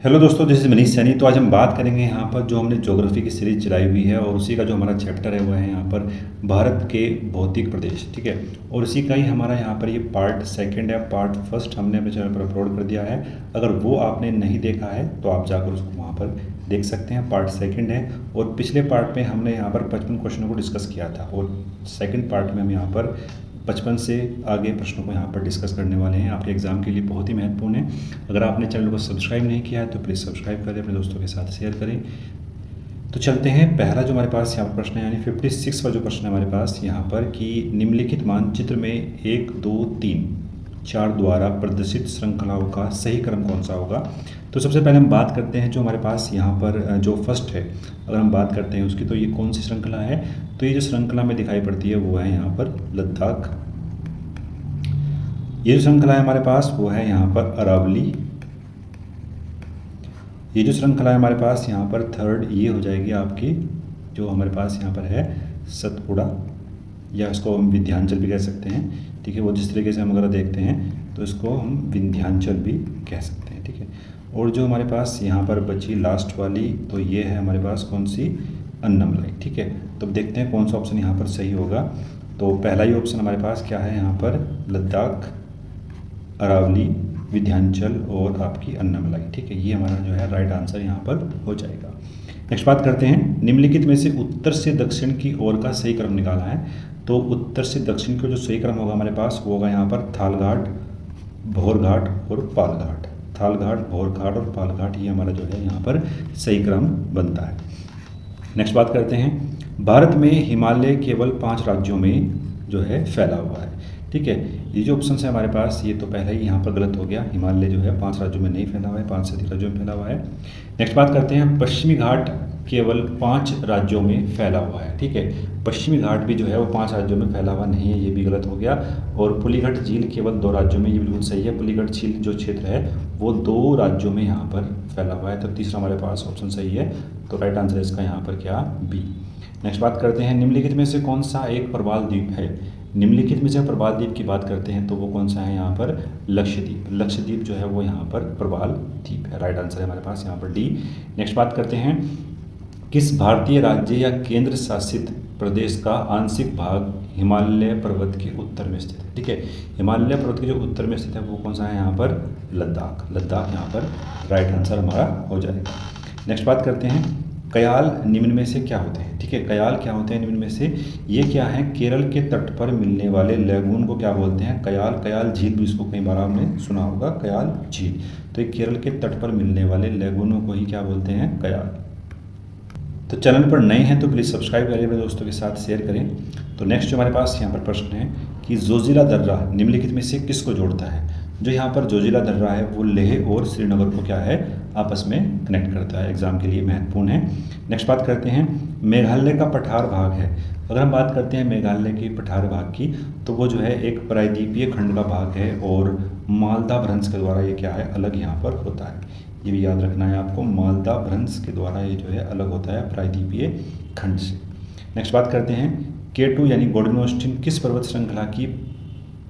Hello दोस्तों, this is Manish Saini. तो आज हम बात करेंगे यहाँ पर जो हमने ज्योग्राफी की सीरीज चलाई हुई है और उसी का जो हमारा चैप्टर है वो है यहाँ पर भारत के भौतिक प्रदेश। ठीक है, और उसी का ही हमारा यहाँ पर ये पार्ट सेकंड है। पार्ट फर्स्ट हमने अपने चैनल पर अपलोड कर दिया है। अगर वो आपने नहीं देखा है तो आप जाकर उसको वहाँ पर देख सकते हैं। पार्ट सेकंड है और पिछले पार्ट में हमने यहाँ पर 55 क्वेश्चनों को डिस्कस किया था और सेकंड पार्ट में हम यहाँ पर 55 से आगे प्रश्नों को यहाँ पर डिस्कस करने वाले हैं। आपके एग्जाम के लिए बहुत ही महत्वपूर्ण है। अगर आपने चैनल को सब्सक्राइब नहीं किया है तो प्लीज़ सब्सक्राइब करें, अपने दोस्तों के साथ शेयर करें। तो चलते हैं, पहला जो हमारे पास यहाँ पर प्रश्न है यानी 56 का जो प्रश्न है हमारे पास यहाँ पर कि निम्नलिखित मानचित्र में 1, 2, 3, 4 द्वारा प्रदर्शित श्रृंखलाओं का सही क्रम कौन सा होगा। तो सबसे पहले हम बात करते हैं जो हमारे पास यहाँ पर जो फर्स्ट है, अगर हम बात करते हैं उसकी, तो ये कौन सी श्रृंखला है। तो ये जो श्रृंखला में दिखाई पड़ती है वो है यहाँ पर लद्दाख। ये जो श्रृंखला है हमारे पास वो है यहाँ पर अरावली। ये जो श्रृंखला है हमारे पास यहाँ पर थर्ड, ये हो जाएगी आपकी जो हमारे पास यहाँ पर है सतपुड़ा, या इसको हम विंध्याचल भी कह सकते हैं। ठीक है, वो जिस तरीके से हम अगर देखते हैं तो इसको हम विंध्याचल भी कह सकते हैं। ठीक है, और जो हमारे पास यहाँ पर बची लास्ट वाली, तो ये है हमारे पास कौन सी, अन्नमलाई। ठीक है, तो देखते हैं कौन सा ऑप्शन यहाँ पर सही होगा। तो पहला ही ऑप्शन हमारे पास क्या है यहाँ पर, लद्दाख, अरावली, विंध्याचल और आपकी अन्नमलाई। ठीक है, ये हमारा जो है राइट आंसर यहाँ पर हो जाएगा। नेक्स्ट बात करते हैं, निम्नलिखित में से उत्तर से दक्षिण की ओर का सही क्रम निकाला है। तो उत्तर से दक्षिण का जो सही क्रम होगा हमारे पास वो होगा यहाँ पर थालघाट, भौरघाट और पालघाट। थालघाट, भौरघाट और पालघाट, ये हमारा जो है यहाँ पर सही क्रम बनता है। नेक्स्ट बात करते हैं, भारत में हिमालय केवल 5 राज्यों में जो है फैला हुआ है। ठीक है, ये जो ऑप्शन है हमारे पास, ये तो पहले ही यहाँ पर गलत हो गया। हिमालय जो है 5 राज्यों में नहीं फैला हुआ है, 5 से अधिक राज्यों में फैला हुआ है। नेक्स्ट बात करते हैं, पश्चिमी घाट केवल 5 राज्यों में फैला हुआ है। ठीक है, पश्चिमी घाट भी जो है वो 5 राज्यों में फैला हुआ नहीं है, ये भी गलत हो गया। और पुलिघट झील केवल 2 राज्यों में, ये बिल्कुल सही है। पुलिघट झील जो क्षेत्र है वो 2 राज्यों में यहाँ पर फैला हुआ है। तो तीसरा हमारे पास ऑप्शन सही है, तो राइट आंसर इसका यहाँ पर क्या, बी। नेक्स्ट बात करते हैं, निम्नलिखित में से कौन सा एक प्रवाल द्वीप है। निम्नलिखित में से प्रवाल द्वीप की बात करते हैं तो वो कौन सा है यहाँ पर, लक्षद्वीप। लक्षद्वीप जो है वो यहाँ पर प्रवाल द्वीप है। राइट आंसर है हमारे पास यहाँ पर डी। नेक्स्ट बात करते हैं, किस भारतीय राज्य या केंद्र शासित प्रदेश का आंशिक भाग हिमालय पर्वत के उत्तर में स्थित है। ठीक है, हिमालय पर्वत के जो उत्तर में स्थित है वो कौन सा है यहाँ पर, लद्दाख। लद्दाख यहाँ पर राइट आंसर हमारा हो जाएगा। नेक्स्ट बात करते हैं, कयाल निम्न में से क्या होते हैं। ठीक है, कयाल क्या होते हैं निम्न में से, ये क्या है, केरल के तट पर मिलने वाले लैगून को क्या बोलते हैं, कयाल। कयाल झील भी इसको कई बार आपने सुना होगा, कयाल झील। तो ये केरल के तट पर मिलने वाले लैगूनों को ही क्या बोलते हैं, कयाल। तो चैनल पर नए हैं तो प्लीज़ सब्सक्राइब करें, अपने दोस्तों के साथ शेयर करें। तो नेक्स्ट जो हमारे पास यहाँ पर प्रश्न है कि जोजिला दर्रा निम्नलिखित में से किसको जोड़ता है। जो यहाँ पर जोजिला दर्रा है वो लेह और श्रीनगर को क्या है, आपस में कनेक्ट करता है। एग्जाम के लिए महत्वपूर्ण है। नेक्स्ट बात करते हैं, मेघालय का पठार भाग है। अगर हम बात करते हैं मेघालय की पठार भाग की, तो वो जो है एक प्रायद्वीपीय खंड का भाग है और मालदा भ्रंश के द्वारा ये क्या है, अलग यहाँ पर होता है। ये भी याद रखना है आपको, मालदा भ्रंश के द्वारा ये जो है अलग होता है प्रायद्वीपीय खंड से। नेक्स्ट बात करते हैं, K2 यानी गोल्डनोस्टिन किस पर्वत श्रृंखला की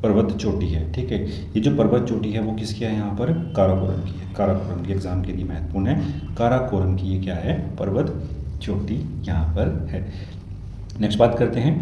पर्वत चोटी है। ठीक है, ये जो पर्वत चोटी है वो किसकी है यहाँ पर, काराकोरम की है। काराकोरम की एग्जाम के लिए महत्वपूर्ण है, काराकोरम की ये क्या है, पर्वत चोटी यहाँ पर है। नेक्स्ट बात करते हैं,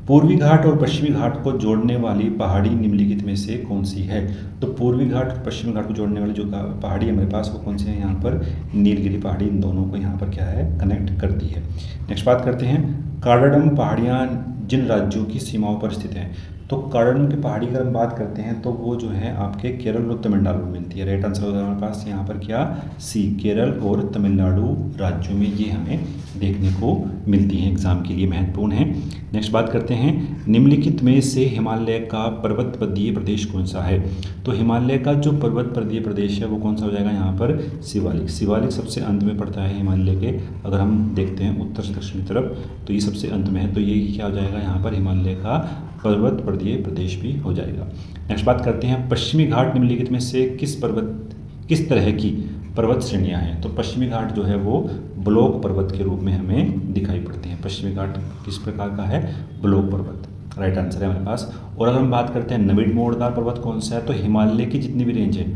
पूर्वी घाट और पश्चिमी घाट को जोड़ने वाली पहाड़ी निम्नलिखित में से कौन सी है। तो पूर्वी घाट और पश्चिमी घाट को जोड़ने वाली जो पहाड़ी हमारे पास वो कौन सी है यहाँ पर, नीलगिरी पहाड़ी। इन दोनों को यहाँ पर क्या है, कनेक्ट करती है। नेक्स्ट बात करते हैं, कार्डाडम पहाड़ियाँ जिन राज्यों की सीमाओं पर स्थित हैं। तो कार्डाडम की पहाड़ी की अगर हम बात करते हैं तो वो जो है आपके केरल और तमिलनाडु में मिलती है। राइट आंसर होगा हमारे पास यहाँ पर क्या, सी। केरल और तमिलनाडु राज्यों में ये हमें देखने को मिलती हैं, एग्जाम के लिए महत्वपूर्ण है। नेक्स्ट बात करते हैं, निम्नलिखित में से हिमालय का पर्वतपदीय प्रदेश कौन सा है। तो हिमालय का जो पर्वतपदीय प्रदेश है वो कौन सा हो जाएगा यहाँ पर, शिवालिक। शिवालिक सबसे अंत में पड़ता है हिमालय के। अगर हम देखते हैं उत्तर से दक्षिणी तरफ तो ये सबसे अंत में है, तो ये क्या हो जाएगा यहाँ पर, हिमालय का पर्वतपदीय प्रदेश भी हो जाएगा। नेक्स्ट बात करते हैं, पश्चिमी घाट निम्नलिखित में से किस तरह की पर्वत श्रेणियाँ हैं। तो पश्चिमी घाट जो है वो ब्लॉक पर्वत के रूप में हमें दिखाई पड़ते हैं। पश्चिमी घाट किस प्रकार का है, ब्लॉक पर्वत। राइट आंसर है हमारे पास। और अगर हम बात करते हैं नवीन मोड़दार पर्वत कौन सा है, तो हिमालय की जितनी भी रेंज है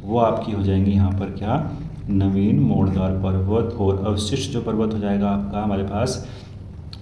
वो आपकी हो जाएंगी यहाँ पर क्या, नवीन मोड़दार पर्वत। और अवशिष्ट जो पर्वत हो जाएगा आपका हमारे पास,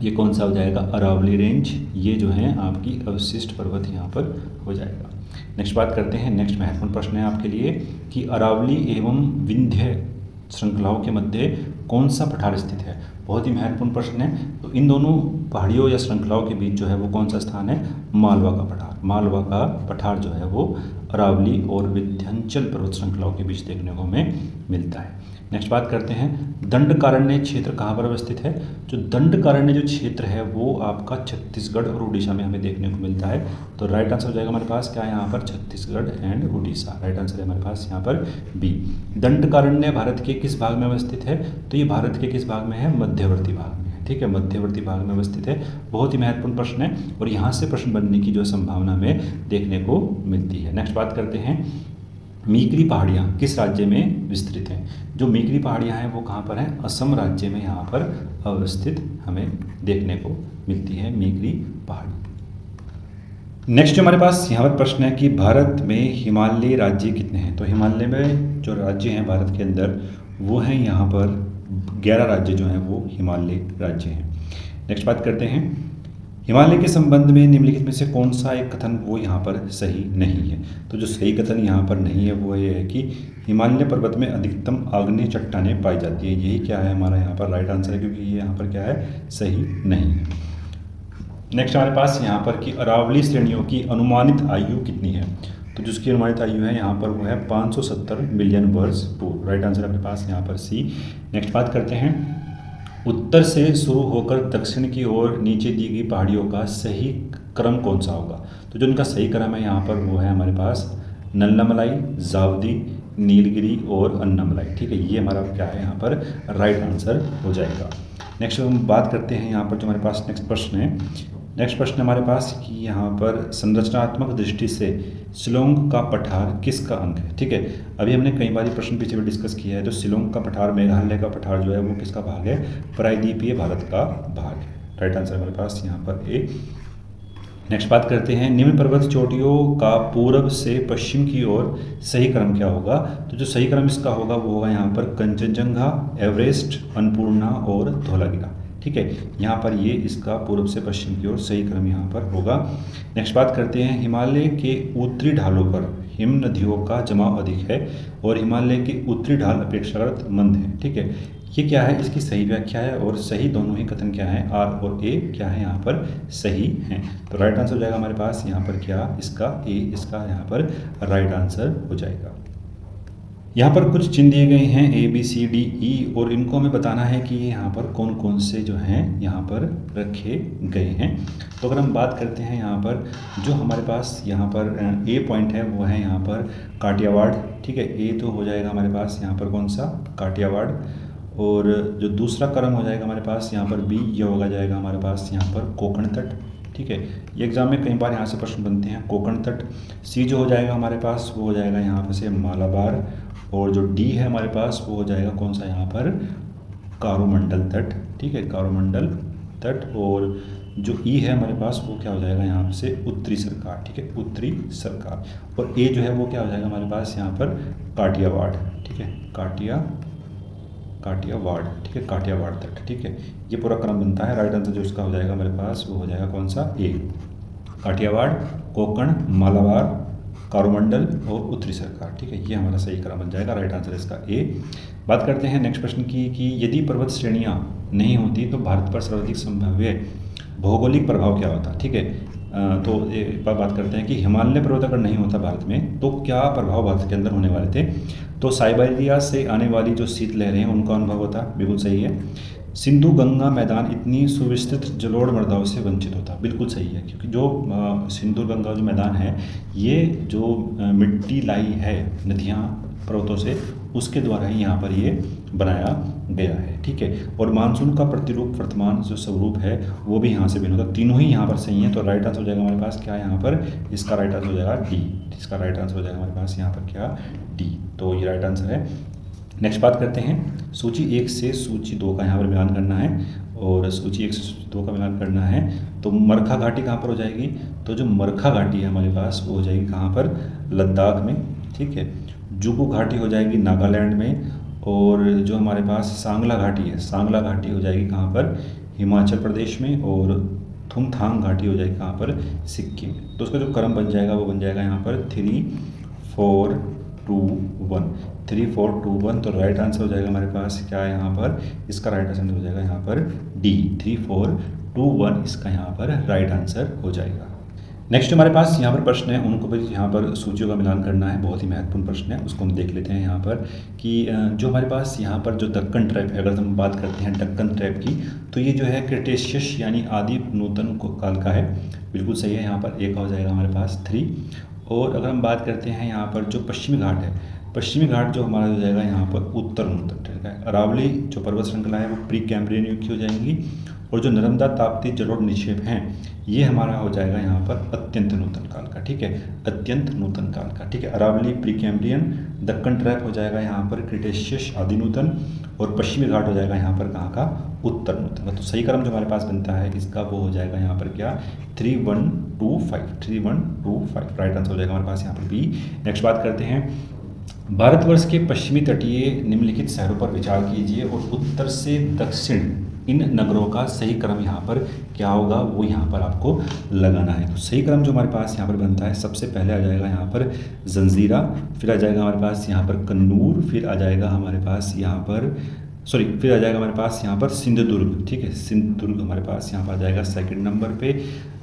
ये कौन सा हो जाएगा, अरावली रेंज। ये जो है आपकी अवशिष्ट पर्वत यहाँ पर हो जाएगा। नेक्स्ट बात करते हैं, नेक्स्ट महत्वपूर्ण प्रश्न है आपके लिए कि अरावली एवं विंध्य श्रृंखलाओं के मध्य कौन सा पठार स्थित है। बहुत ही महत्वपूर्ण प्रश्न है। तो इन दोनों पहाड़ियों या श्रृंखलाओं के बीच जो है वो कौन सा स्थान है, मालवा का पठार। मालवा का पठार जो है वो अरावली और विंध्याचल पर्वत श्रृंखलाओं के बीच देखने को हमें मिलता है। नेक्स्ट बात करते हैं, दंडकारण्य क्षेत्र कहाँ पर अवस्थित है। जो दंडकारण्य जो क्षेत्र है वो आपका छत्तीसगढ़ और उड़ीसा में हमें देखने को मिलता है। तो राइट आंसर हो जाएगा हमारे पास क्या है यहाँ पर, Chhattisgarh and Orissa. Right answer है हमारे पास यहाँ पर बी। दंडकारण्य भारत के किस भाग में अवस्थित है, तो ये भारत के किस भाग में है, मध्यवर्ती भाग में है। ठीक है, मध्यवर्ती भाग में अवस्थित है। बहुत ही महत्वपूर्ण प्रश्न है और यहाँ से प्रश्न बनने की जो संभावना हमें देखने को मिलती है। नेक्स्ट बात करते हैं, मीकरी पहाड़ियाँ किस राज्य में विस्तृत हैं। जो मीकरी पहाड़ियाँ हैं वो कहाँ पर हैं, असम राज्य में यहाँ पर अवस्थित हमें देखने को मिलती है मीकरी पहाड़ी। नेक्स्ट जो हमारे पास यहाँ पर प्रश्न है कि भारत में हिमालयी राज्य कितने हैं। तो हिमालय में जो राज्य हैं भारत के अंदर वो हैं यहाँ पर 11 राज्य जो हैं वो हिमालयी राज्य हैं। नेक्स्ट बात करते हैं, हिमालय के संबंध में निम्नलिखित में से कौन सा एक कथन वो यहाँ पर सही नहीं है। तो जो सही कथन यहाँ पर नहीं है वो ये है कि हिमालय पर्वत में अधिकतम आग्नेय चट्टानें पाई जाती है। यही क्या है हमारा यहाँ पर राइट आंसर है, क्योंकि ये यहाँ पर क्या है, सही नहीं है। नेक्स्ट हमारे पास यहाँ पर कि अरावली श्रेणियों की अनुमानित आयु कितनी है। तो जिसकी अनुमानित आयु है यहाँ पर वो है 570 मिलियन वर्ष पूर्व। राइट आंसर अपने पास यहाँ पर सी। नेक्स्ट बात करते हैं, उत्तर से शुरू होकर दक्षिण की ओर नीचे दी गई पहाड़ियों का सही क्रम कौन सा होगा। तो जो इनका सही क्रम है यहाँ पर वो है हमारे पास नल्लामलाई, जावदी, नीलगिरी और अन्नामलाई। ठीक है, ये हमारा क्या है यहाँ पर राइट आंसर हो जाएगा। नेक्स्ट हम बात करते हैं यहाँ पर जो हमारे पास नेक्स्ट प्रश्न है। नेक्स्ट प्रश्न हमारे पास कि यहाँ पर संरचनात्मक दृष्टि से शिलोंग का पठार किसका अंग है। ठीक है, अभी हमने कई बार प्रश्न पीछे भी डिस्कस किया है। तो शिलोंग का पठार, मेघालय का पठार जो है वो किसका भाग है, प्रायद्वीपीय भारत का भाग है। राइट आंसर हमारे पास यहाँ पर ए। नेक्स्ट बात करते हैं, निम्न पर्वत चोटियों का पूर्व से पश्चिम की ओर सही क्रम क्या होगा। तो जो सही क्रम इसका होगा वो होगा यहाँ पर कंचनजंगा, एवरेस्ट, अन्नपूर्णा और धौलागिरी। ठीक है, यहाँ पर ये इसका पूर्व से पश्चिम की ओर सही क्रम यहाँ पर होगा। नेक्स्ट बात करते हैं, हिमालय के उत्तरी ढालों पर हिम नदियों का जमाव अधिक है और हिमालय के उत्तरी ढाल अपेक्षाकृत मंद है। ठीक है, ये क्या है, इसकी सही व्याख्या है और सही दोनों ही कथन क्या है, आर और ए क्या है यहाँ पर सही हैं। तो राइट आंसर हो जाएगा हमारे पास यहाँ पर क्या, इसका ए, इसका यहाँ पर राइट आंसर हो जाएगा। यहाँ पर कुछ चिन्ह दिए गए हैं A B C D E और इनको हमें बताना है कि ये यहाँ पर कौन कौन से जो हैं यहाँ पर रखे गए हैं। तो अगर हम बात करते हैं यहाँ पर जो हमारे पास यहाँ पर ए पॉइंट है वो है यहाँ पर काठियावाड़। ठीक है, ए तो हो जाएगा हमारे पास यहाँ पर कौन सा, काठियावाड़। और जो दूसरा क्रम हो जाएगा हमारे पास यहाँ पर बी, ये होगा जाएगा हमारे पास यहाँ पर कोकण तट। ठीक है, ये एग्जाम में कई बार यहाँ से प्रश्न बनते हैं, कोकण तट। सी जो हो जाएगा हमारे पास वो हो जाएगा यहाँ पर से मालाबार। और जो डी है हमारे पास वो हो जाएगा कौन सा यहाँ पर, कारोमंडल तट। ठीक है, कारोमंडल तट। और जो ई है हमारे पास वो क्या हो जाएगा यहाँ से, उत्तरी सरकार। ठीक है, उत्तरी सरकार। और ए जो है वो क्या हो जाएगा हमारे पास यहाँ पर, काठियावाड़। ठीक है, काठियावाड़। ठीक है, काठियावाड़ तट। ठीक है, ये पूरा क्रम बनता है। राइट आंसर जो इसका हो जाएगा हमारे पास वो हो जाएगा कौन सा, ए, काठियावाड़, कोकण, मालाबार, कारोमंडल और उत्तरी सरकार। ठीक है, ये हमारा सही क्रम बन जाएगा। राइट आंसर इसका ए। बात करते हैं नेक्स्ट प्रश्न की कि यदि पर्वत श्रेणियाँ नहीं होती तो भारत पर सर्वाधिक संभाव्य भौगोलिक प्रभाव क्या होता। ठीक है, तो एक बात करते हैं कि हिमालय पर्वत अगर नहीं होता भारत में तो क्या प्रभाव भारत के अंदर होने वाले थे। तो साइबेरिया से आने वाली जो शीत लहरें हैं उनका अनुभव होता, बिल्कुल सही है। सिंधु गंगा मैदान इतनी सुविस्तृत जलोढ़ मृदाओं से वंचित होता, बिल्कुल सही है, क्योंकि जो सिंधु गंगा जो मैदान है ये जो मिट्टी लाई है नदियाँ पर्वतों से उसके द्वारा ही यहाँ पर ये बनाया गया है। ठीक है, और मानसून का प्रतिरूप वर्तमान जो स्वरूप है वो भी यहाँ से भिन्न होता, तीनों ही यहाँ पर सही हैं। तो राइट आंसर हो जाएगा हमारे पास क्या यहाँ पर, इसका राइट आंसर हो जाएगा डी। इसका राइट आंसर हो जाएगा हमारे पास यहाँ पर क्या, डी। तो ये राइट आंसर है। नेक्स्ट बात करते हैं, सूची 1 से सूची 2 का यहाँ पर मिलान करना है और सूची 1 से सूची 2 का मिलान करना है। तो मरखा घाटी कहाँ पर हो जाएगी, तो जो मरखा घाटी है हमारे पास वो हो जाएगी कहाँ पर, लद्दाख में। ठीक है, जुगु घाटी हो जाएगी नागालैंड में, और जो हमारे पास सांगला घाटी है, सांगला घाटी हो जाएगी कहाँ पर, हिमाचल प्रदेश में, और थुमथांग घाटी हो जाएगी कहाँ पर, सिक्किम। तो उसका जो क्रम बन जाएगा वो बन जाएगा यहाँ पर 3 4 2 1, 3 4 2 1। तो राइट आंसर हो जाएगा हमारे पास क्या है यहाँ पर, इसका राइट आंसर हो जाएगा यहाँ पर डी, 3 4 2 1 इसका यहाँ पर राइट आंसर हो जाएगा। नेक्स्ट हमारे पास यहाँ पर प्रश्न है, उनको भी यहाँ पर सूचियों का मिलान करना है, बहुत ही महत्वपूर्ण प्रश्न है, उसको हम देख लेते हैं यहाँ पर कि जो हमारे पास यहाँ पर जो दक्कन ट्रैप है, अगर हम बात करते हैं दक्कन ट्रैप की, तो ये जो है क्रिटेशियस यानी आदि नूतन काल का है, बिल्कुल सही है। यहाँ पर एक हो जाएगा हमारे पास 3। और अगर हम बात करते हैं यहाँ पर जो पश्चिमी घाट है, पश्चिमी घाट जो हमारा हो जाएगा यहाँ पर उत्तर नूतन, ठीक है। अरावली जो पर्वत श्रृंखला है वो प्री कैम्ब्रियन युग की हो जाएंगी, और जो नर्मदा ताप्ती जलोढ़ निक्षेप हैं ये हमारा हो जाएगा यहाँ पर अत्यंत नूतन काल का, ठीक है, अत्यंत नूतन काल का, ठीक है। Aravalli pre Cambrian, Deccan trap हो जाएगा यहाँ पर क्रिटेशियस आदि नूतन, और पश्चिमी घाट हो जाएगा यहाँ पर कहाँ का, उत्तर नूतन। तो सही क्रम जो हमारे पास बनता है इसका वो हो जाएगा यहाँ पर क्या, 3 1 2 5, 3 1 2 5 राइट आंसर हो जाएगा हमारे पास यहाँ पर बी। नेक्स्ट बात करते हैं, भारतवर्ष के पश्चिमी तटीय निम्नलिखित शहरों पर विचार कीजिए और उत्तर से दक्षिण इन नगरों का सही क्रम यहाँ पर क्या होगा वो यहाँ पर आपको लगाना है। तो सही क्रम जो हमारे पास यहाँ पर बनता है, सबसे पहले आ जाएगा यहाँ पर जंजीरा, फिर आ जाएगा हमारे पास यहाँ पर कन्नूर, फिर आ जाएगा हमारे पास यहाँ पर फिर आ जाएगा हमारे पास यहाँ पर सिंधुदुर्ग, ठीक है, सिंधुदुर्ग हमारे पास यहाँ पर आ जाएगा सेकंड नंबर पे,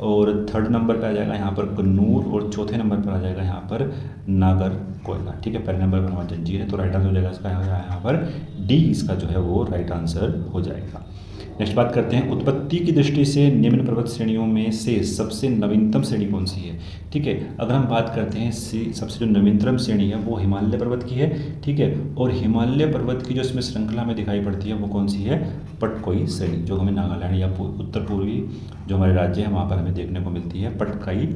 और थर्ड नंबर पे आ जाएगा यहाँ पर कन्नूर, और चौथे नंबर पर आ जाएगा यहाँ पर नागरकोइला, ठीक है। पहले नंबर पर हमारा जंजीर है, तो राइट आंसर हो जाएगा इसका यहाँ पर डी, इसका जो है वो राइट आंसर हो जाएगा। नेक्स्ट बात करते हैं, उत्पत्ति की दृष्टि से निम्न पर्वत श्रेणियों में से सबसे नवीनतम श्रेणी कौन सी है, ठीक है। अगर हम बात करते हैं सबसे जो नवीनतम श्रेणी है वो हिमालय पर्वत की है, ठीक है, और हिमालय पर्वत की जो इसमें श्रृंखला में दिखाई पड़ती है वो कौन सी है, पटकोई श्रेणी, जो हमें नागालैंड या उत्तर पूर्वी जो हमारे राज्य है वहाँ पर हमें देखने को मिलती है, पटकाई,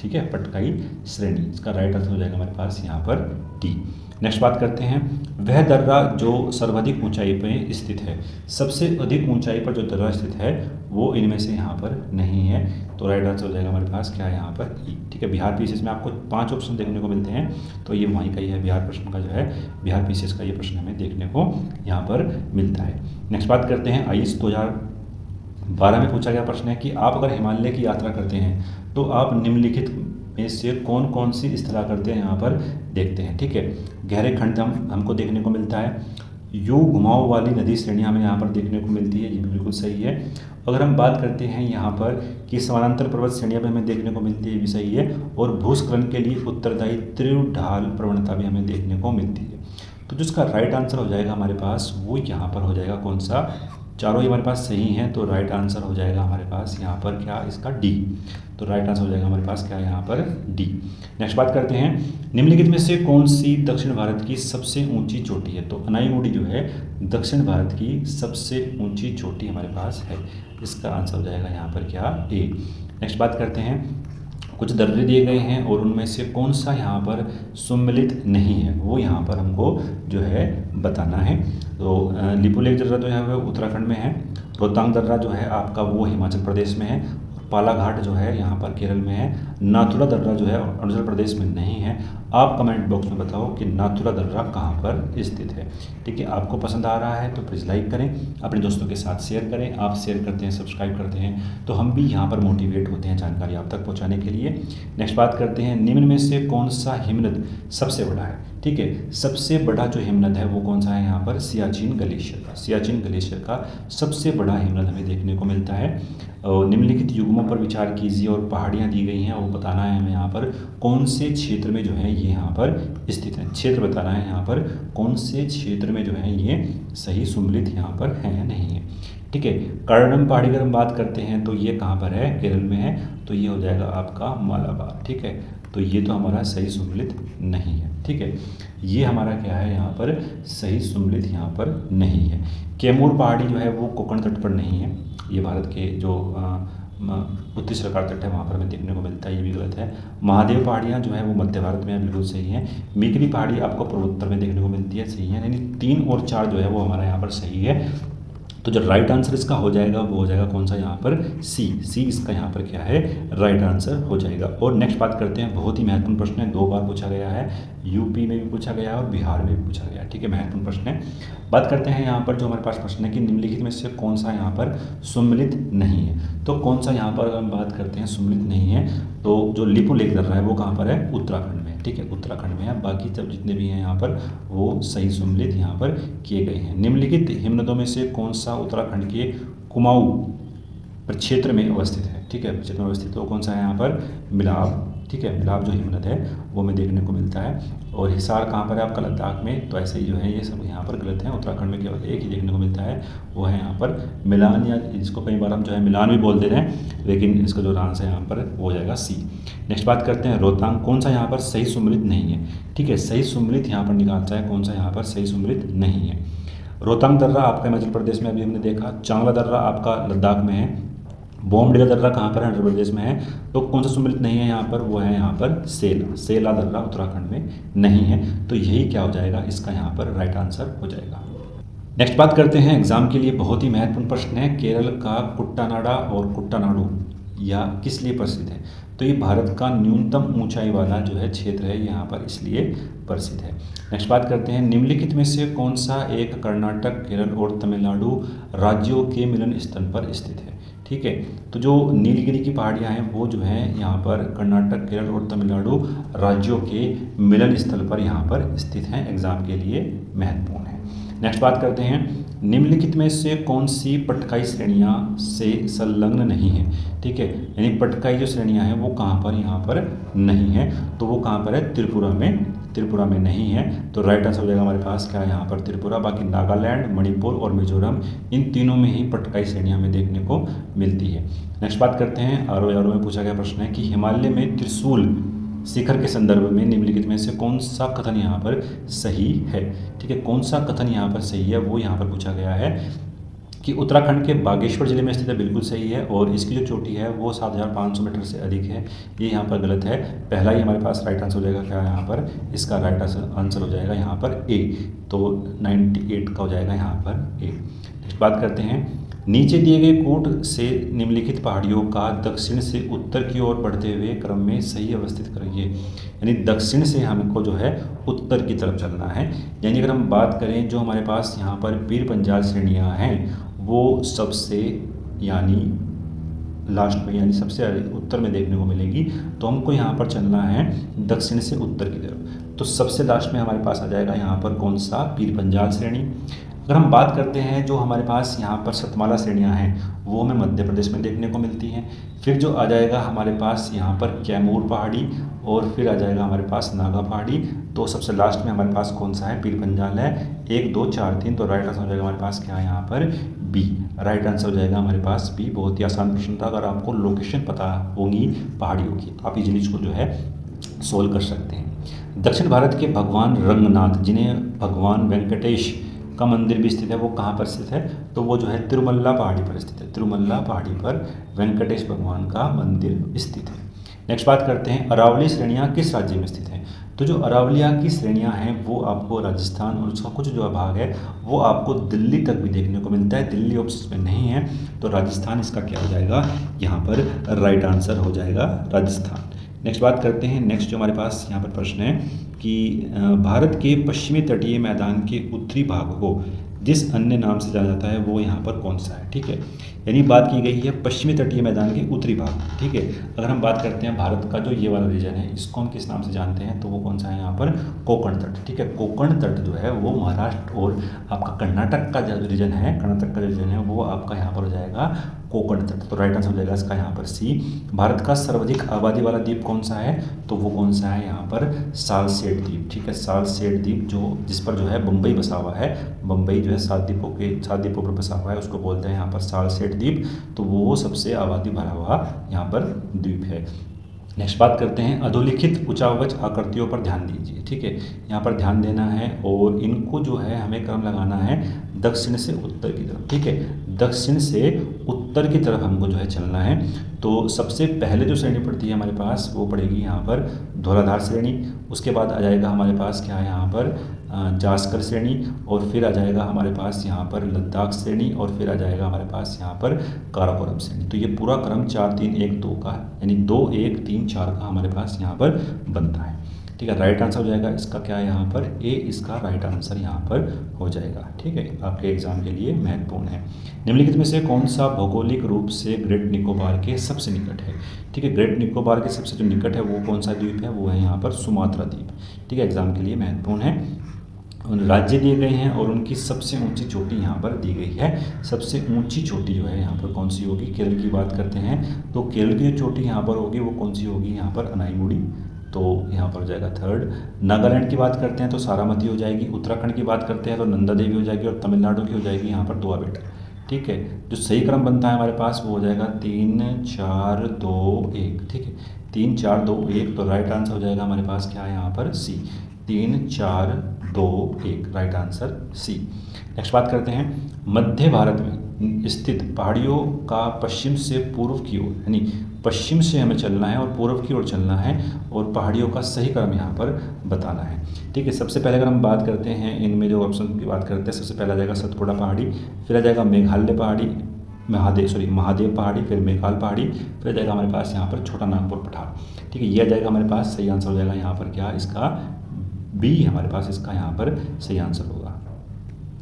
ठीक है, पटकाई श्रेणी। इसका राइट आंसर हो जाएगा हमारे पास यहाँ पर डी। नेक्स्ट बात करते हैं, वह दर्रा जो सर्वाधिक ऊंचाई पर स्थित है, सबसे अधिक ऊंचाई पर जो दर्रा स्थित है वो इनमें से यहाँ पर नहीं है, तो राइट आंसर हो जाएगा हमारे पास क्या है यहाँ पर ई, ठीक है। बिहार पीसीएस में आपको 5 ऑप्शन देखने को मिलते हैं, तो ये वहीं का ही है, बिहार प्रश्न का जो है बिहार पीसीएस का ये प्रश्न हमें देखने को यहाँ पर मिलता है। नेक्स्ट बात करते हैं, आईएएस 2012 में पूछा गया प्रश्न है कि आप अगर हिमालय की यात्रा करते हैं तो आप निम्नलिखित में से कौन कौन सी स्थलाकृतियाँ यहाँ पर देखते हैं, ठीक है। गहरे खंड हमको देखने को मिलता है, यू घुमाव वाली नदी श्रेणियाँ हमें यहाँ पर देखने को मिलती है, ये भी बिल्कुल सही है। अगर हम बात करते हैं यहाँ पर कि समानांतर पर्वत श्रेणियाँ भी हमें देखने को मिलती है, ये भी सही है, और भूस्खलन के लिए उत्तरदायी तीव्र ढाल प्रवणता भी हमें देखने को मिलती है। तो जिसका राइट आंसर हो जाएगा हमारे पास वो यहाँ पर हो जाएगा कौन सा, चारों ही हमारे पास सही हैं, तो राइट आंसर हो जाएगा हमारे पास यहाँ पर क्या, इसका डी। तो राइट आंसर हो जाएगा हमारे पास क्या है यहाँ पर डी। नेक्स्ट बात करते हैं, निम्नलिखित में से कौन सी दक्षिण भारत की सबसे ऊंची चोटी है, तो अनाईमुडी जो है दक्षिण भारत की सबसे ऊंची चोटी हमारे पास है, इसका आंसर हो जाएगा यहाँ पर क्या, ए। नेक्स्ट बात करते हैं, कुछ दर्रे दिए गए हैं और उनमें से कौन सा यहाँ पर सम्मिलित नहीं है वो यहाँ पर हमको जो है बताना है। तो लिपुलेख दर्रा जो है वो उत्तराखंड में है, रोहतांग दर्रा जो है आपका वो हिमाचल प्रदेश में है, पालाघाट जो है यहाँ पर केरल में है, नाथुला दर्रा जो है अरुणाचल प्रदेश में नहीं है। आप कमेंट बॉक्स में बताओ कि नाथुला दर्रा कहाँ पर स्थित है, ठीक है। आपको पसंद आ रहा है तो प्लीज़ लाइक करें, अपने दोस्तों के साथ शेयर करें, आप शेयर करते हैं सब्सक्राइब करते हैं तो हम भी यहाँ पर मोटिवेट होते हैं जानकारी आप तक पहुँचाने के लिए। नेक्स्ट बात करते हैं, निम्न में से कौन सा हिमनद सबसे बड़ा है, ठीक है। सबसे बड़ा जो हिमनद है वो कौन सा है यहाँ पर, सियाचिन ग्लेशियर का, सियाचिन ग्लेशियर का सबसे बड़ा हिमनद हमें देखने को मिलता है। और निम्नलिखित युग्मों पर विचार कीजिए और पहाड़ियाँ दी गई हैं वो बताना है हमें यहाँ पर कौन से क्षेत्र में जो है ये यहाँ पर स्थित है, क्षेत्र बताना है यहाँ पर कौन से क्षेत्र में जो है ये सही सम्मिलित यहाँ पर है या नहीं है, ठीक है। कर्डम पहाड़ी अगर हम बात करते हैं तो ये कहाँ पर है, केरल में है, तो ये हो जाएगा आपका मालाबार, ठीक है। तो ये तो हमारा सही सम्मिलित नहीं है, ठीक है। ये हमारा क्या है यहाँ पर सही सम्मिलित यहाँ पर नहीं है। कैमूर पहाड़ी जो है वो कोंकण तट पर नहीं है, ये भारत के जो उत्तरी सरकार तट है वहाँ पर हमें देखने को मिलता है, ये भी गलत है। महादेव पहाड़ियाँ जो है वो मध्य भारत में है, बिल्कुल सही है। मिकरी पहाड़ी आपको पूर्वोत्तर में देखने को मिलती है, सही है, यानी 3 और 4 जो है वो हमारा यहाँ पर सही है। तो जो राइट आंसर इसका हो जाएगा वो हो जाएगा कौन सा यहाँ पर सी। सी इसका यहाँ पर क्या है राइट आंसर हो जाएगा। और नेक्स्ट बात करते हैं, बहुत ही महत्वपूर्ण प्रश्न है, 2 बार पूछा गया है, यूपी में भी पूछा गया है और बिहार में भी पूछा गया है, ठीक है, महत्वपूर्ण प्रश्न है। बात करते हैं यहाँ पर जो हमारे पास प्रश्न है कि निम्नलिखित में से कौन सा यहाँ पर सम्मिलित नहीं है। तो कौन सा यहाँ पर अगर हम बात करते हैं सम्मिलित नहीं है, तो जो लिपुलेख दर्रा है वो कहाँ पर है, उत्तराखंड में, ठीक है, उत्तराखंड में है। बाकी सब जितने भी हैं यहाँ पर वो सही सम्मिलित यहाँ पर किए गए हैं। निम्नलिखित हिमनदों में से कौन सा उत्तराखंड के कुमाऊं प्रक्षेत्र में अवस्थित है, ठीक है, प्रक्षेत्र में अवस्थित, तो कौन सा है यहाँ पर मिलाब, ठीक है, मिलाब जो हिमनद है वो में देखने को मिलता है। और हिसार कहाँ पर है आपका लद्दाख में, तो ऐसे ही जो है ये सब यहाँ पर गलत है। उत्तराखंड में केवल एक ही देखने को मिलता है, वो है यहाँ पर मिलान, या इसको कई बार हम जो है मिलान भी बोल दे रहे हैं, लेकिन इसका जो आंसर है यहाँ पर वो हो जाएगा सी। नेक्स्ट बात करते हैं रोहतांग, कौन सा यहाँ पर सही सम्मिलित नहीं है, ठीक है, सही सम्मिलित यहाँ पर निकालता है, कौन सा यहाँ पर सही सम्मिलित नहीं है। रोहतांग दर्रा आपका हिमाचल प्रदेश में अभी हमने देखा, चांगला दर्रा आपका लद्दाख में है, बोमडिला दर्रा कहाँ पर है, आंध्र प्रदेश में है। तो कौन सा सम्मिलित नहीं है यहाँ पर, वो है यहाँ पर सेला, सेला दर्रा उत्तराखंड में नहीं है। तो यही क्या हो जाएगा इसका यहाँ पर राइट आंसर हो जाएगा। नेक्स्ट बात करते हैं एग्जाम के लिए बहुत ही महत्वपूर्ण प्रश्न है, केरल का कुट्टानाडा और कुट्टानाडू या किस लिए प्रसिद्ध है। तो ये भारत का न्यूनतम ऊंचाई वाला जो है क्षेत्र है, यहाँ पर इसलिए प्रसिद्ध है। नेक्स्ट बात करते हैं, निम्नलिखित में से कौन सा एक कर्नाटक, केरल और तमिलनाडु राज्यों के मिलन स्थल पर स्थित है, ठीक है। तो जो नीलगिरी की पहाड़ियाँ हैं वो जो है यहाँ पर कर्नाटक, केरल और तमिलनाडु राज्यों के मिलन स्थल पर यहाँ पर स्थित हैं, एग्जाम के लिए महत्वपूर्ण है। नेक्स्ट बात करते हैं, निम्नलिखित में से कौन सी पटकाई श्रेणियाँ से संलग्न नहीं है, ठीक है, यानी पटकाई जो श्रेणियाँ हैं वो कहाँ पर यहाँ पर नहीं है, तो वो कहाँ पर है त्रिपुरा में, त्रिपुरा में नहीं है। तो राइट आंसर हो जाएगा हमारे पास क्या है यहाँ पर त्रिपुरा। बाकी नागालैंड, मणिपुर और मिजोरम इन तीनों में ही पटकाई श्रेणियाँ में देखने को मिलती है। नेक्स्ट बात करते हैं आरो में पूछा गया प्रश्न है कि हिमालय में त्रिशूल शिखर के संदर्भ में निम्नलिखित में से कौन सा कथन यहाँ पर सही है, ठीक है, कौन सा कथन यहाँ पर सही है वो यहाँ पर पूछा गया है कि उत्तराखंड के बागेश्वर जिले में स्थित है, बिल्कुल सही है। और इसकी जो चोटी है वो 7500 मीटर से अधिक है, ये यहाँ पर गलत है। पहला ही हमारे पास राइट आंसर हो जाएगा क्या यहाँ पर, इसका राइट आंसर हो जाएगा यहाँ पर ए, तो 98 का हो जाएगा यहाँ पर ए। नेक्स्ट बात करते हैं, नीचे दिए गए कूट से निम्नलिखित पहाड़ियों का दक्षिण से उत्तर की ओर बढ़ते हुए क्रम में सही अवस्थित करिए, यानी दक्षिण से हमको जो है उत्तर की तरफ चलना है। यानी अगर हम बात करें जो हमारे पास यहाँ पर पीर पंजाल श्रेणियाँ हैं वो सबसे यानी लास्ट में यानी सबसे उत्तर में देखने को मिलेगी, तो हमको यहाँ पर चलना है दक्षिण से उत्तर की तरफ। तो सबसे लास्ट में हमारे पास आ जाएगा यहाँ पर कौन सा, पीर पंजाल श्रेणी। अगर हम बात करते हैं जो हमारे पास यहाँ पर सतमाला श्रेणियाँ हैं वो हमें मध्य प्रदेश में देखने को मिलती हैं। फिर जो आ जाएगा हमारे पास यहाँ पर कैमूर पहाड़ी और फिर आ जाएगा हमारे पास नागा पहाड़ी। तो सबसे लास्ट में हमारे पास कौन सा है, पीर पंजाल है, 1 2 4 3। तो राइट आंसर हो जाएगा हमारे पास क्या है यहाँ पर बी, राइट आंसर हो जाएगा हमारे पास बी। बहुत ही आसान प्रश्न था, अगर आपको लोकेशन पता होगी पहाड़ियों की तो आप इजीली इसको जो है सोल्व कर सकते हैं। दक्षिण भारत के भगवान रंगनाथ जिन्हें भगवान वेंकटेश का मंदिर भी स्थित है वो कहाँ पर स्थित है, तो वो जो है तिरुमल्ला पहाड़ी पर स्थित है। तिरुमल्ला पहाड़ी पर वेंकटेश भगवान का मंदिर स्थित है। नेक्स्ट बात करते हैं, अरावली श्रेणियाँ किस राज्य में स्थित हैं। तो जो अरावलिया की श्रेणियाँ हैं वो आपको राजस्थान और उसका कुछ जो भाग है वो आपको दिल्ली तक भी देखने को मिलता है। दिल्ली ऑप्शन में नहीं है, तो राजस्थान इसका क्या हो जाएगा यहाँ पर राइट आंसर हो जाएगा राजस्थान। नेक्स्ट बात करते हैं, नेक्स्ट जो हमारे पास यहाँ पर प्रश्न है कि भारत के पश्चिमी तटीय मैदान के उत्तरी भाग को जिस अन्य नाम से जाना जाता है वो यहाँ पर कौन सा है, ठीक है। यानी बात की गई है पश्चिमी तटीय मैदान के उत्तरी भाग, ठीक है। अगर हम बात करते हैं भारत का जो ये वाला रीजन है इसको हम किस नाम से जानते हैं, तो वो कौन सा है यहाँ पर कोंकण तट, ठीक है। कोंकण तट जो है वो महाराष्ट्र और आपका कर्नाटक का जो रीजन है, कर्नाटक का रीजन है वो आपका यहाँ पर हो जाएगा कोंकण तट। तो राइट आंसर हो जाएगा इसका यहाँ पर सी। भारत का सर्वाधिक आबादी वाला द्वीप कौन सा है, तो वो कौन सा है यहाँ पर सालसेट द्वीप, ठीक है। सालसेट द्वीप जो जिस पर जो है बम्बई बसा हुआ है, बम्बई जो है 7 द्वीपों पर बसा हुआ है उसको बोलते हैं यहाँ पर सालसेट द्वीप। तो वो सबसे आबादी भरा हुआ यहाँ पर द्वीप है। नेक्स्ट बात करते हैं, अधोलिखित उचावच आकृतियों पर ध्यान दीजिए, ठीक है। यहाँ पर ध्यान देना है और इनको जो है हमें क्रम लगाना है दक्षिण से उत्तर की तरफ, ठीक है। दक्षिण से उत्तर उत्तर की तरफ हमको जो है चलना है। तो सबसे पहले जो श्रेणी पड़ती है हमारे पास वो पड़ेगी यहाँ पर धौलाधार श्रेणी, उसके बाद आ जाएगा हमारे पास क्या है यहाँ पर जास्कर श्रेणी, और फिर आ जाएगा हमारे पास यहाँ पर लद्दाख श्रेणी, और फिर आ जाएगा हमारे पास यहाँ पर काराकोरम श्रेणी। तो ये पूरा क्रम 4 3 1 2 का, यानी 2 1 3 4 का हमारे पास यहाँ पर बनता है। ठीक है, राइट आंसर हो जाएगा इसका क्या है यहाँ पर ए, इसका राइट आंसर यहाँ पर हो जाएगा। ठीक है, आपके एग्जाम के लिए महत्वपूर्ण है। निम्नलिखित में से कौन सा भौगोलिक रूप से ग्रेट निकोबार के सबसे निकट है? ठीक है, ग्रेट निकोबार के सबसे जो निकट है वो कौन सा द्वीप है? वो है यहाँ पर सुमात्रा द्वीप। ठीक है, एग्जाम के लिए महत्वपूर्ण है। राज्य दिए गए हैं और उनकी सबसे ऊंची चोटी यहाँ पर दी गई है। सबसे ऊंची चोटी जो है यहाँ पर कौन सी होगी? केरल की बात करते हैं तो केरल की जो चोटी यहाँ पर होगी वो कौन सी होगी? यहाँ पर अनाईमुड़ी, तो यहाँ पर हो जाएगा थर्ड। नागालैंड की बात करते हैं तो सारामती हो जाएगी। उत्तराखंड की बात करते हैं तो नंदा देवी हो जाएगी, और तमिलनाडु की हो जाएगी यहाँ पर दुआ बेटा। ठीक है, जो सही क्रम बनता है हमारे पास वो हो जाएगा 3 4 2 1। ठीक है, 3 4 2 1, तो राइट आंसर हो जाएगा हमारे पास क्या है यहाँ पर सी, 3 4 2 1, राइट आंसर सी। नेक्स्ट बात करते हैं मध्य भारत में स्थित पहाड़ियों का पश्चिम से पूर्व की ओर, यानी पश्चिम से हमें चलना है और पूर्व की ओर चलना है, और पहाड़ियों का सही क्रम यहाँ पर बताना है। ठीक है, सबसे पहले अगर हम बात करते हैं इनमें जो ऑप्शन की बात करते हैं, सबसे पहले आ जाएगा सतपुड़ा पहाड़ी, फिर आ जाएगा मेघालय पहाड़ी, महादेव पहाड़ी, फिर मेघाल पहाड़ी, फिर आ जाएगा हमारे पास यहाँ पर छोटा नागपुर पठार। ठीक है, ये आ जाएगा हमारे पास सही आंसर हो जाएगा यहाँ पर क्या, इसका बी हमारे पास इसका यहाँ पर सही आंसर होगा।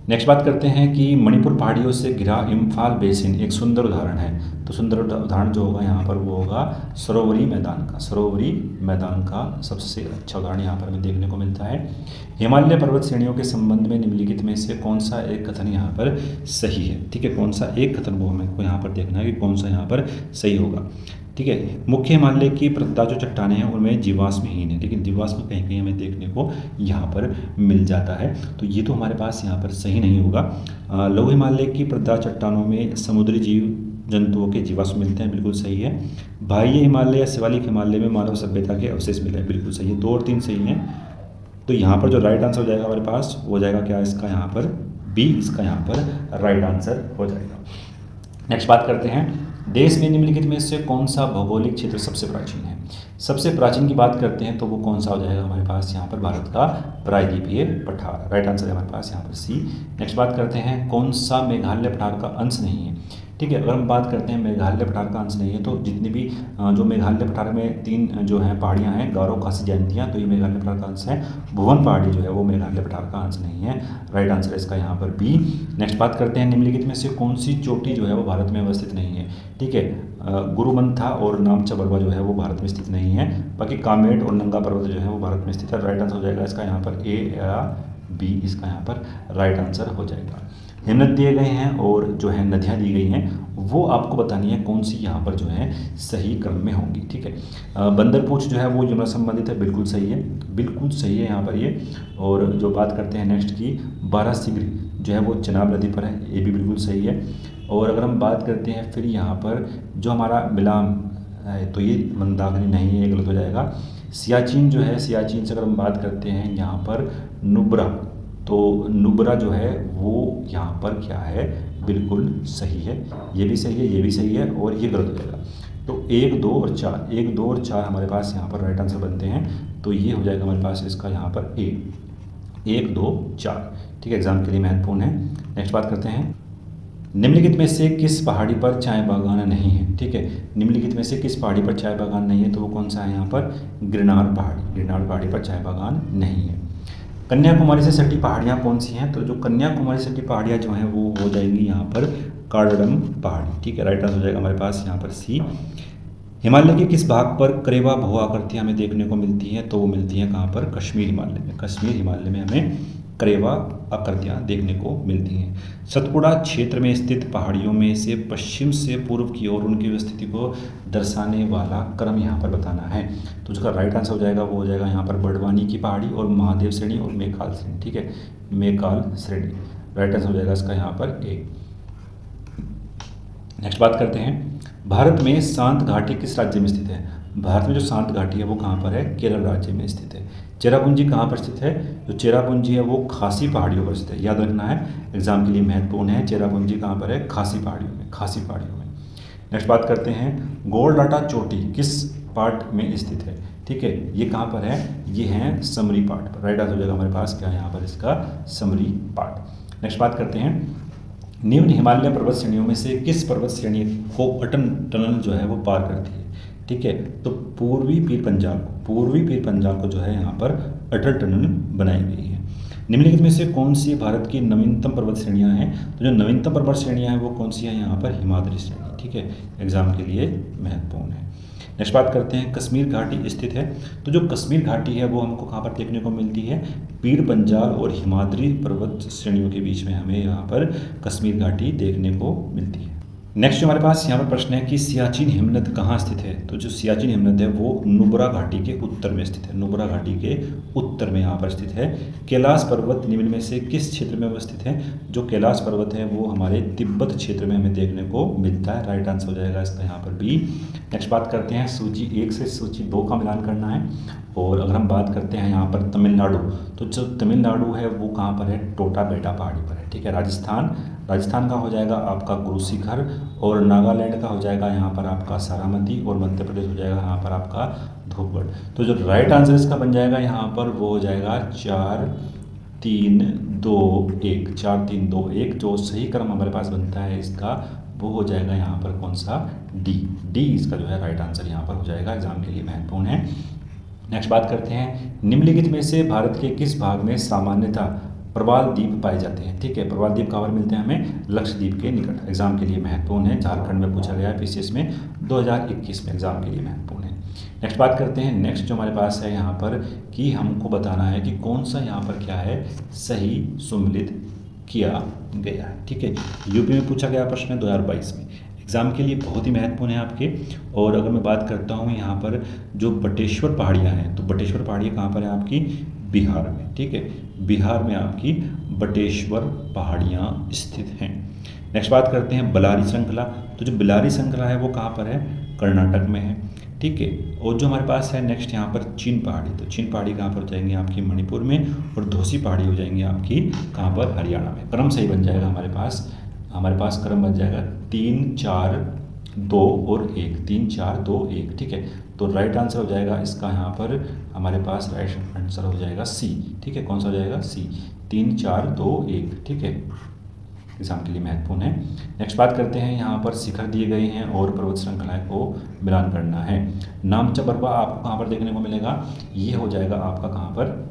नेक्स्ट बात करते हैं कि मणिपुर पहाड़ियों से घिरा इम्फाल बेसिन एक सुंदर उदाहरण है। तो सुंदर उदाहरण जो होगा यहाँ पर वो होगा सरोवरी मैदान का। सरोवरी मैदान का सबसे अच्छा उदाहरण यहाँ पर हमें देखने को मिलता है। हिमालय पर्वत श्रेणियों के संबंध में निम्नलिखित में से कौन सा एक कथन यहाँ पर सही है? ठीक है, कौन सा एक कथन वो हमें को यहाँ पर देखना है कि कौन सा यहाँ पर सही होगा। ठीक है, मुख्य हिमालय की प्रदा जो चट्टानें हैं उनमें जीवाश्महीन है, लेकिन जीवाश्म कहीं कहीं हमें देखने को यहाँ पर मिल जाता है, तो ये तो हमारे पास यहाँ पर सही नहीं होगा। लघु हिमालय की प्रदा चट्टानों में समुद्री जीव जंतुओं के जीवाश्म मिलते हैं, बिल्कुल सही है। बाह्य हिमालय या शिवालिक हिमालय में मानव सभ्यता के अवशेष मिले हैं, बिल्कुल सही है। 2 और 3 सही हैं। तो यहाँ पर जो राइट आंसर हो जाएगा हमारे पास वो जाएगा क्या, इसका यहाँ पर बी, इसका यहाँ पर राइट आंसर हो जाएगा। नेक्स्ट बात करते हैं देश में निम्नलिखित में से कौन सा भौगोलिक क्षेत्र सबसे प्राचीन है? सबसे प्राचीन की बात करते हैं तो वो कौन सा हो जाएगा हमारे पास यहाँ पर भारत का प्रायद्वीपीय पठार, राइट आंसर है हमारे पास यहाँ पर सी। नेक्स्ट बात करते हैं कौन सा मेघालय पठार का अंश नहीं है? ठीक है, अगर हम बात करते हैं मेघालय पठार का अंश नहीं है तो जितनी भी जो मेघालय पठार में 3 जो हैं पहाड़ियाँ हैं, गारो, खासी, जयंतियाँ, तो ये मेघालय पठार का अंश है। भुवन पहाड़ी जो है वो मेघालय पठार का अंश नहीं है, राइट आंसर है इसका यहाँ पर बी। नेक्स्ट बात करते हैं निम्नलिखित में से कौन सी चोटी जो है वो भारत में अवस्थित नहीं है? ठीक है, गुरुमंथा और नामचा बरवा जो है वो भारत में स्थित नहीं है। बाकी कामेट और नंगा पर्वत जो है वो भारत में स्थित है, राइट आंसर हो जाएगा इसका यहाँ पर ए या बी, इसका यहाँ पर राइट आंसर हो जाएगा। हिमनद दिए गए हैं और जो है नदियाँ दी गई हैं वो आपको बतानी है कौन सी यहाँ पर जो है सही क्रम में होंगी। ठीक है, बंदरपूछ जो है वो यमुना संबंधित है, बिल्कुल सही है, बिल्कुल सही है यहाँ पर ये। और जो बात करते हैं नेक्स्ट की, बारासिंगरी जो है वो चनाब नदी पर है, ये भी बिल्कुल सही है। और अगर हम बात करते हैं फिर यहाँ पर जो हमारा मिलाम है तो ये मंदाकिनी नहीं है, ये गलत हो जाएगा। सियाचिन जो है, सियाचिन से अगर हम बात करते हैं यहाँ पर नुब्रा, तो नुब्रा जो है वो यहाँ पर क्या है, बिल्कुल सही है, ये भी सही है, ये भी सही है, और ये गलत हो जाएगा। तो 1 2 और 4, 1 2 और 4 हमारे पास यहाँ पर राइट आंसर बनते हैं, तो ये हो जाएगा हमारे पास इसका यहाँ पर ए, 1 2 4। ठीक है, एग्जाम के लिए महत्वपूर्ण है। नेक्स्ट बात करते हैं निम्नलिखित में से किस पहाड़ी पर चाय बागान नहीं है? ठीक है, निम्नलिखित में से किस पहाड़ी पर चाय बागान नहीं है? तो वो कौन सा है यहाँ पर, गिरनार पहाड़ी, गिरनार पहाड़ी पर चाय बागान नहीं है। कन्याकुमारी से सटी पहाड़ियाँ कौन सी हैं? तो जो कन्याकुमारी से सटी पहाड़ियाँ जो हैं वो हो जाएंगी यहाँ पर कार्डम पहाड़ी। ठीक है, राइट आंसर हो जाएगा हमारे पास यहाँ पर सी। हिमालय के किस भाग पर करेवा भू आकृतियाँ हमें देखने को मिलती हैं? तो वो मिलती हैं कहाँ पर, कश्मीर हिमालय में। कश्मीर हिमालय में हमें करेवा आकृतियाँ देखने को मिलती हैं। सतपुड़ा क्षेत्र में स्थित पहाड़ियों में से पश्चिम से पूर्व की ओर उनकी स्थिति को दर्शाने वाला क्रम यहाँ पर बताना है। तो उसका राइट आंसर हो जाएगा वो हो जाएगा यहाँ पर बड़वानी की पहाड़ी और महादेव श्रेणी और मेकाल श्रेणी। ठीक है, मेकाल श्रेणी, राइट आंसर हो जाएगा इसका यहाँ पर ए। नेक्स्ट बात करते हैं भारत में शांत घाटी किस राज्य में स्थित है? भारत में जो शांत घाटी है वो कहाँ पर है? केरल राज्य में स्थित है। चेरापूंजी कहाँ पर स्थित है? जो चेरापूंजी है वो खासी पहाड़ियों पर स्थित है, याद रखना है, एग्जाम के लिए महत्वपूर्ण है। चेरापूंजी कहाँ पर है? खासी पहाड़ियों में, खासी पहाड़ियों में। नेक्स्ट बात करते हैं गोलडाटा चोटी किस पार्ट में स्थित है। ठीक है, ये कहाँ पर है, ये है समरी पार्ट पर। राइट आंसर हो जाएगा हमारे पास क्या है यहाँ पर इसका समरी पार्ट। नेक्स्ट बात करते हैं निम्न हिमालय पर्वत श्रेणियों में से किस पर्वत श्रेणी को अटल टनल जो है वो पार करती है। ठीक है, तो पूर्वी पीर पंजाल को जो है यहाँ पर अटल टनल बनाई गई है। निम्नलिखित में से कौन सी भारत की नवीनतम पर्वत श्रेणियाँ हैं। तो जो नवीनतम पर्वत श्रेणियाँ हैं वो कौन सी हैं यहाँ पर, हिमाद्री श्रेणी। ठीक है, एग्जाम के लिए महत्वपूर्ण है। नेक्स्ट बात करते हैं कश्मीर घाटी स्थित है। तो जो कश्मीर घाटी है वो हमको कहाँ पर देखने को मिलती है, पीर पंजाल और हिमाद्री पर्वत श्रेणियों के बीच में हमें यहाँ पर कश्मीर घाटी देखने को मिलती है। नेक्स्ट जो हमारे पास यहाँ पर प्रश्न है कि सियाचिन हिमनद कहाँ स्थित है। तो जो सियाचिन हिमनद है वो नुब्रा घाटी के उत्तर में स्थित है, नुब्रा घाटी के उत्तर में यहाँ पर स्थित है। कैलाश पर्वत निम्न में से किस क्षेत्र में अवस्थित है। जो कैलाश पर्वत है वो हमारे तिब्बत क्षेत्र में हमें देखने को मिलता है। राइट आंसर हो जाएगा इसका यहाँ पर बी। नेक्स्ट बात करते हैं सूची 1 से सूची 2 का मिलान करना है। और अगर हम बात करते हैं यहाँ पर तमिलनाडु, तो जो तमिलनाडु है वो कहाँ पर है, टोटा बेटा पहाड़ी पर है। ठीक है, राजस्थान का हो जाएगा आपका गुरु शिखर, और नागालैंड का हो जाएगा यहाँ पर आपका सारामती, और मध्य प्रदेश हो जाएगा यहाँ पर आपका धूपगढ़। तो जो राइट आंसर इसका बन जाएगा यहाँ पर वो हो जाएगा 4 3 2 1, 4 3 2 1। जो सही क्रम हमारे पास बनता है इसका वो हो जाएगा यहाँ पर कौन सा, डी इसका जो है राइट आंसर यहाँ पर हो जाएगा, एग्जाम के लिए महत्वपूर्ण है। नेक्स्ट बात करते हैं निम्नलिखित में से भारत के किस भाग में सामान्यतः प्रवाल द्वीप पाए जाते हैं। ठीक है, प्रवाल द्वीप कहाँ पर मिलते हैं हमें, लक्षद्वीप के निकट। एग्जाम के लिए महत्वपूर्ण है, झारखंड में पूछा गया है पीसीएस में 2021 में, एग्जाम के लिए महत्वपूर्ण है। नेक्स्ट बात करते हैं, नेक्स्ट जो हमारे पास है यहाँ पर कि हमको बताना है कि कौन सा यहाँ पर क्या है, सही सुमेलित किया गया है। ठीक है, यूपी में पूछा गया प्रश्न है 2022 में, एग्ज़ाम के लिए बहुत ही महत्वपूर्ण है आपके। और अगर मैं बात करता हूँ यहाँ पर जो बटेश्वर पहाड़ियाँ हैं, तो बटेश्वर पहाड़ियाँ कहाँ पर है आपकी, बिहार में। ठीक है, बिहार में आपकी बटेश्वर पहाड़ियाँ स्थित हैं। नेक्स्ट बात करते हैं बलारी श्रृंखला। तो जो बलारी श्रृंखला है वो कहाँ पर है, कर्नाटक में है। ठीक है, और जो हमारे पास है नेक्स्ट यहाँ पर चीन पहाड़ी, तो चीन पहाड़ी कहाँ पर हो जाएंगे आपकी, मणिपुर में, और धोसी पहाड़ी हो जाएंगी आपकी कहाँ पर, हरियाणा में। क्रम सही बन जाएगा हमारे पास क्रम बन जाएगा 3 4 2 और 1, 3 4 2 1। ठीक है, तो राइट आंसर हो जाएगा इसका यहाँ पर हमारे पास राइट आंसर हो जाएगा सी। ठीक है, कौन सा हो जाएगा, सी, 3 4 2 1। ठीक है, एग्जाम के लिए महत्वपूर्ण है। नेक्स्ट बात करते हैं, यहाँ पर शिखर दिए गए हैं और पर्वत श्रृंखलाएं को मिलान करना है। नामचा बर्वा आपको कहाँ पर देखने को मिलेगा, ये हो जाएगा आपका कहाँ पर,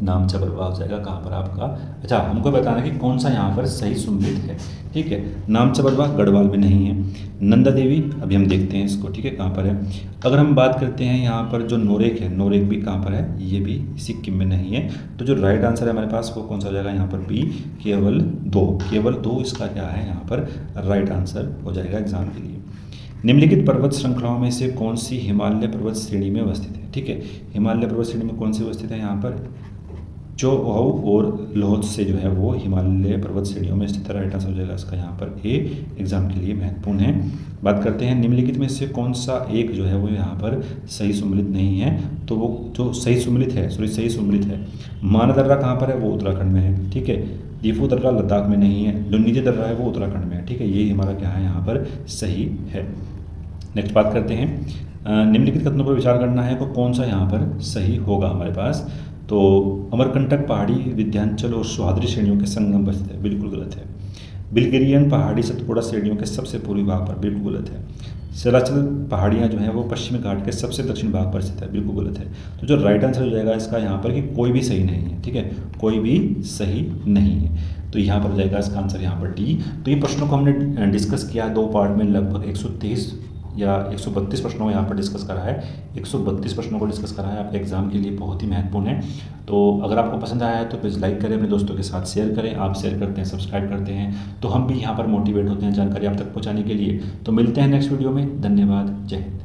नामचा बर्वा हो जाएगा कहाँ पर आपका। अच्छा, हमको बताना है कि कौन सा यहाँ पर सही सुमेलित है। ठीक है, नामचा बर्वा गढ़वाल में नहीं है। नंदा देवी अभी हम देखते हैं इसको। ठीक है, कहाँ पर है। अगर हम बात करते हैं यहाँ पर जो नोरेक है, नोरेक भी कहाँ पर है, ये भी सिक्किम में नहीं है। तो जो राइट आंसर है हमारे पास वो कौन सा हो जाएगा यहाँ पर, बी, केवल 2 इसका क्या है यहाँ पर राइट आंसर हो जाएगा एग्जाम के लिए। निम्नलिखित पर्वत श्रृंखलाओं में से कौन सी हिमालय पर्वत श्रेणी में अवस्थित है। ठीक है, हिमालय पर्वत श्रेणी में कौन सी अवस्थित है यहाँ पर, चोहाऊ और लोहत से जो है वो हिमालय पर्वत श्रेणियों में स्थित है। राइट आंसर हो जाएगा इसका यहाँ पर ए, एग्जाम के लिए महत्वपूर्ण है। बात करते हैं निम्नलिखित में से कौन सा एक जो है वो यहाँ पर सही सुमेलित नहीं है। तो वो जो सही सुमेलित है, माना दर्रा कहाँ पर है, वो उत्तराखंड में है। ठीक है, दीफू दर्रा लद्दाख में नहीं है, लुन्नीजी दर्रा है वो उत्तराखंड में है। ठीक है, ये हमारा क्या है यहाँ पर सही है। नेक्स्ट बात करते हैं निम्नलिखित कथनों पर विचार करना है, तो कौन सा यहाँ पर सही होगा हमारे पास। तो अमरकंटक पहाड़ी विंध्याचल और सह्याद्री श्रेणियों के संगम पर स्थित है, बिल्कुल गलत है। बिल्गेरियन पहाड़ी सतपुड़ा श्रेणियों के सबसे पूर्वी भाग पर, बिल्कुल गलत है। सिलाचल पहाड़ियाँ जो हैं वो पश्चिमी घाट के सबसे दक्षिण भाग पर स्थित है, बिल्कुल गलत है। तो जो राइट आंसर हो जाएगा इसका यहाँ पर कि कोई भी सही नहीं है। ठीक है, कोई भी सही नहीं है, तो यहाँ पर हो जाएगा इसका आंसर यहाँ पर डी। तो ये प्रश्नों को हमने डिस्कस किया 2 पार्ट में, लगभग 123 या 132 प्रश्नों को यहाँ पर डिस्कस करा है। 132 प्रश्नों को डिस्कस करा है, आपके एग्जाम के लिए बहुत ही महत्वपूर्ण है। तो अगर आपको पसंद आया है तो प्लीज़ लाइक करें, अपने दोस्तों के साथ शेयर करें। आप शेयर करते हैं, सब्सक्राइब करते हैं, तो हम भी यहाँ पर मोटिवेट होते हैं जानकारी आप तक पहुँचाने के लिए। तो मिलते हैं नेक्स्ट वीडियो में। धन्यवाद, जय हिंद।